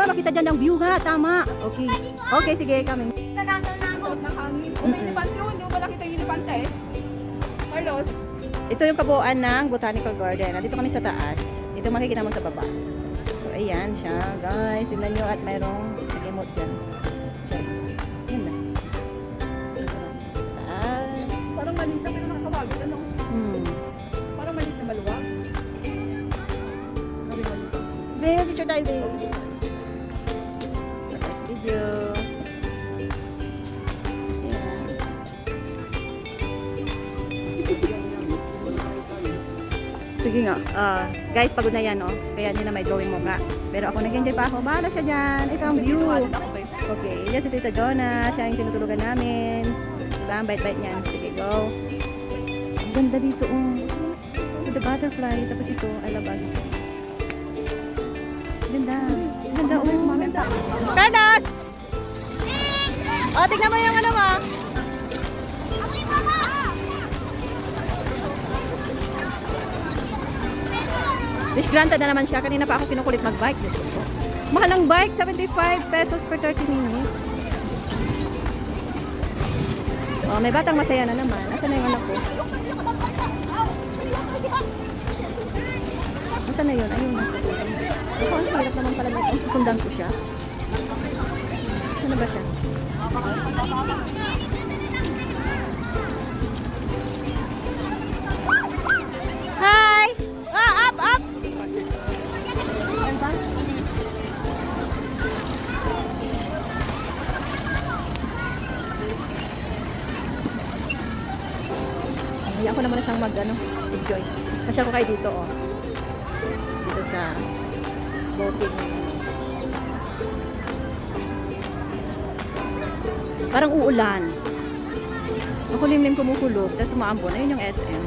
nga, makita dyan ang view nga. Tama. Okay. Okay, sige, kami. Sarap ng hangin. O, may elepante yun. Hindi mo ba nakita yung elepante eh? Carlos? Ito yung kabuuan ng Botanical Garden. Nandito kami sa taas. Ito makikita mo sa baba. So, ayan siya. Guys, tignan nyo at mayroong nag-emote dyan. Guys, yun na. Sa taas. Parang maliit na pero nakakawagit. Ano? Parang maliit na maluwag. Babe, picture tayo, babe. Tapos video. Ayan. Sige nga. Guys, pagod na yan, oh. Kaya hindi na may drawing mukha. Pero ako nag-enjoy pa ako. Bahala siya dyan. Ito ang view. Okay, yan si Tita Jonah. Siya yung tinutulugan namin. Diba? Ang bait-bait niyan. Sige, go. Ang ganda dito, oh. The butterfly. Tapos ito, I love bugs. Ganda. Ganda, oh. Ganda. Carlos! Oh, tignan mo yung ano mo. Wish granted na naman siya. Kanina pa ako kinukulit mag-bike. Diyos ko. Mahal ang bike. 75 pesos per 30 minutes. Oh, may batang masaya na naman. Nasaan na yung anak ko? Nasaan na yun? Ayun. Ako, ang hirap naman pala nito. Susundan ko siya. Ano ba siya? Hi! Ah, up, up! Hindi ako naman na siyang enjoy. Pasyal ko kayo dito, oh. Dito sa boating. Parang uulan. Makulimlim kumukulog, tapos umaambon. Ayun yung SM.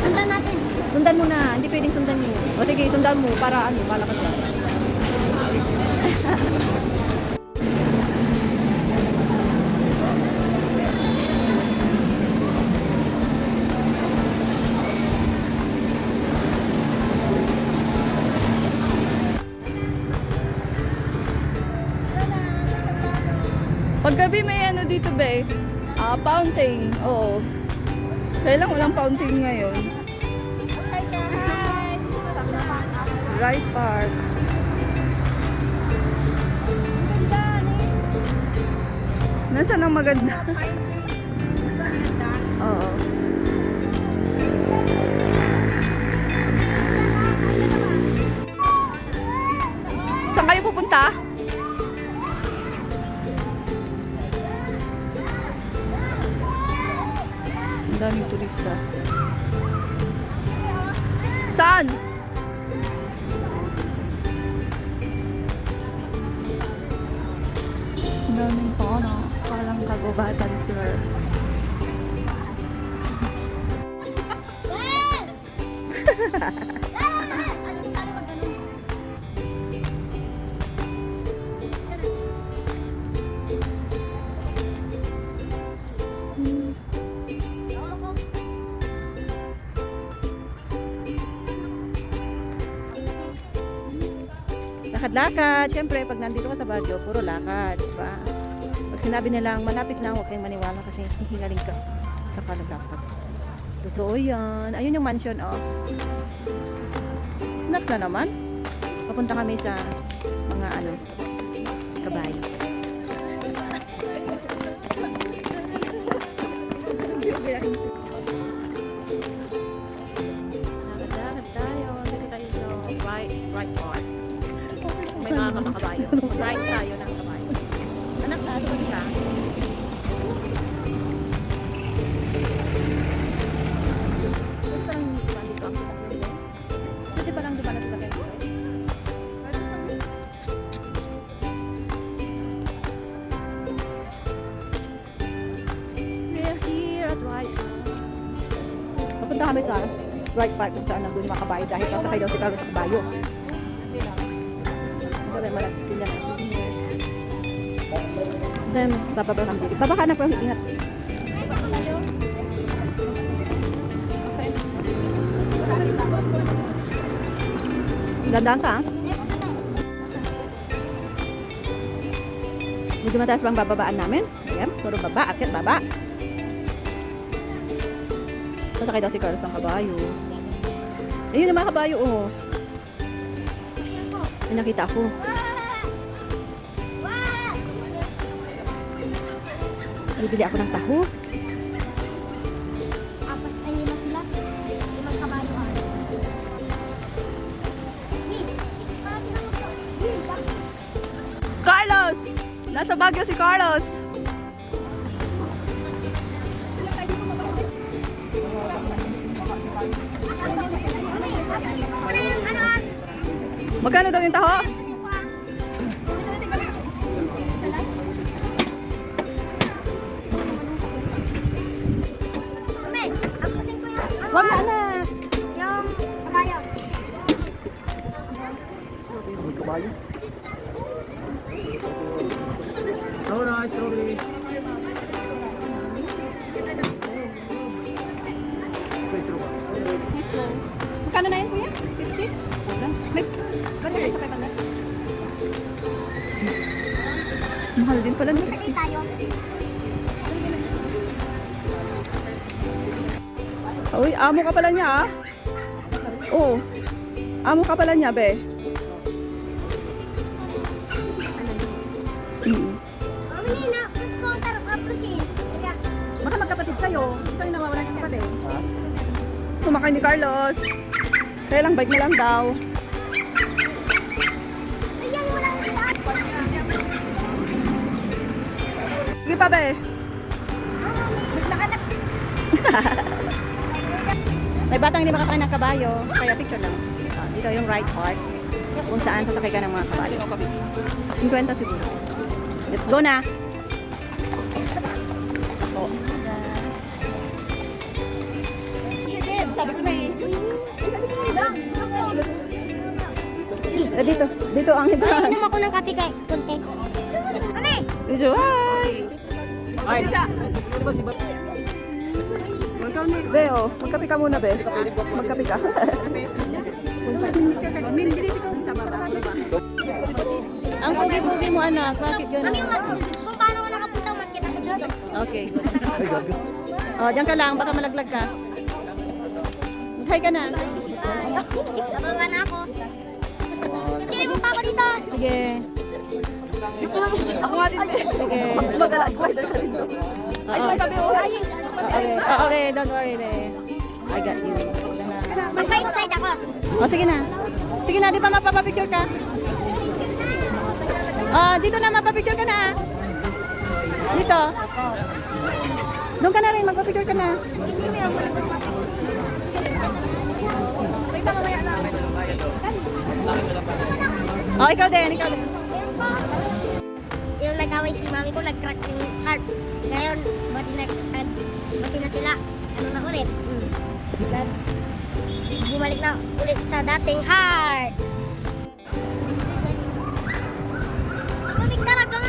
Sundan natin. Sundan mo na. Hindi pwedeng sundan mo. O sige, sundan mo para malakas yan. Paggabi may ano dito be? Fountain. Oo. Kaya lang walang fountain ngayon. Right Park. Nasaan ang maganda? Oo. Saan kayo pupunta? Ang daming turista. Saan? Ang daming tono. Parang kagubatan floor. Lakad-lakad. Siyempre, pag nandito ka sa Baguio, puro lakad. Diba? Pag sinabi nilang malapit lang, huwag kayong maniwala kasi hihingaling ka sa kalulakad. Totoo yan. Ayun yung mansion, oh. Snacks na naman. Papunta kami sa mga kabayo. Lakad-lakad tayo. Dito tayo sa right part. May mga kabayo. Right tayo ng kabayo. Anak, doon ka. Saan yung iwan dito ang sasakyan doon? Pwede pa lang diba na sasakyan dito? We're here at Right Park. Papunta kami sa Right Park kung saan nandun mga kabayo dahil pasakay daw si Carlos sa kabayo. May malapit din lang. Then, bababa kami dito. Baba ka na po, ingat. Dandaan ka, ah. Medyo mataas bang bababaan namin? Ayan, puro baba, akit, baba. Sasakay daw si Carlos ng kabayo. Ayun yung mga kabayo, oh. May nakita ako. Bibili ako ng taho. Apat ay lima sila. Limang kabayo ang. Carlos! Nasa Baguio si Carlos. Magkano daw yung taho? Wag na, anak. Yung kabayo. Strawberry. Magkano na yun, kuya? 50? May, ba't kayo sa 500? Mahal din pala. Sakay tayo. Uy, amo ka pala niya ah. Oo. Amo ka pala niya, be. Mami na, mas ko tarap kapusin. Baka magkapatid kayo. Ito yung nawawalan ng kapatid. Sumakay ni Carlos. Kaya lang, bike na lang daw. Ayan, walang lahat. Sige pa, be. May batang hindi makakain ng kabayo, kaya picture lang. Dito yung right part, kung saan sasakay ka ng mga kabayo. 50 siguro. Let's go na! Oh. Sabi ko na eh. Dito ang ito. Inom ako ng kape kay Kunte. Mami! Medyo, hi! Ay, ano ba si Bat? Be, oh. Magkape ka muna, be. Magkape ka. Ang pugi-pugi mo anak, bakit Mami, gano'n? kung paano ko nakapunta, umakyat ako dito. Okay, good. Oh, diyan ka lang, baka malaglag ka. Mag-hi ka na. Nababa na ako. Kutsiri mo pa ako dito. Sige, Ako nga din, be. sige. Magala, spider ka rin doon. Ay, Oo. may tabi, oh. Okay, okay, don't worry na. I got you. Diyan na. Magka-slide ako. Oh, sige na. Sige na, di pa mapapapicture ka? Dito na, mapapicture ka na. Dito. Doon ka na rin, magpapicture ka na. Oh, ikaw din, ikaw din. Yung nag-away si mami ko, nag-crack yung heart. Ngayon, bati na sila. Ano na ulit? Bumalik na ulit sa dating heart. Lamig talaga.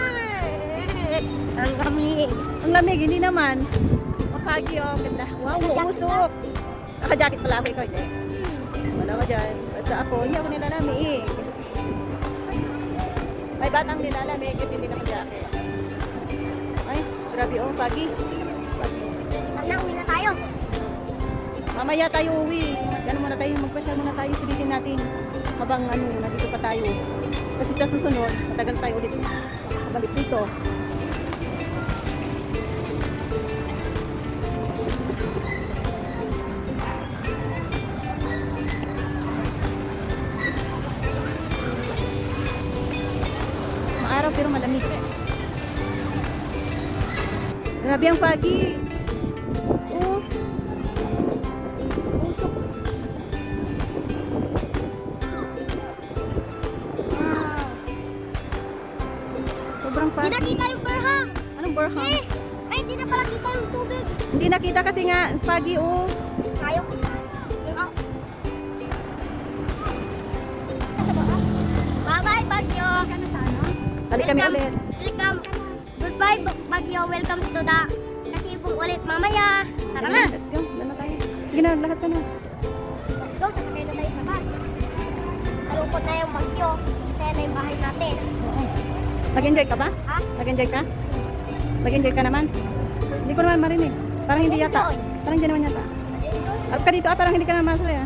Ang lamig. Ang lamig, hindi naman. Mapagi, oh, ganda. Wow, uusok. Naka-jacket pala ako, ikaw din. Wala ka dyan. Basta ako, hindi ako nilalamig. May batang nilalamig kasi hindi naka-jacket. Ay, grabe, oh, pagi. Tanda, uwi na tayo. Mamaya tayo uwi. Ano muna tayo, magpasyal muna tayo, sulitin natin. Habang ano, nandito pa tayo. Kasi sa susunod, matagal tayo ulit. Balik dito. Maaraw pero malamig. Grabe ang pagi. Oh. Usok. Wow. Sobrang Hindi pagi. nakita yung berhang. Anong burhang? Ay, hindi na pala kita yung tubig. Hindi nakita kasi nga pagi, oh. Tayo. Bye-bye, Bagyo. Balik kami ulit. Welcome. Goodbye, Bagyo. Welcome to the kasibong ulit mamaya. Tara na. Let's go. Doon na tayo. Sige na, lahat ka na. Go, sasakay na tayo sa bus. Hello, malungkot na yung bagyo. Kasi na yung bahay natin. Oo. Nag-enjoy ka ba? Ha? Nag-enjoy ka? Nag-enjoy ka naman? Hindi ko naman marinig. Parang hindi yata. Parang hindi naman yata. Ka dito, parang hindi ka naman masaya.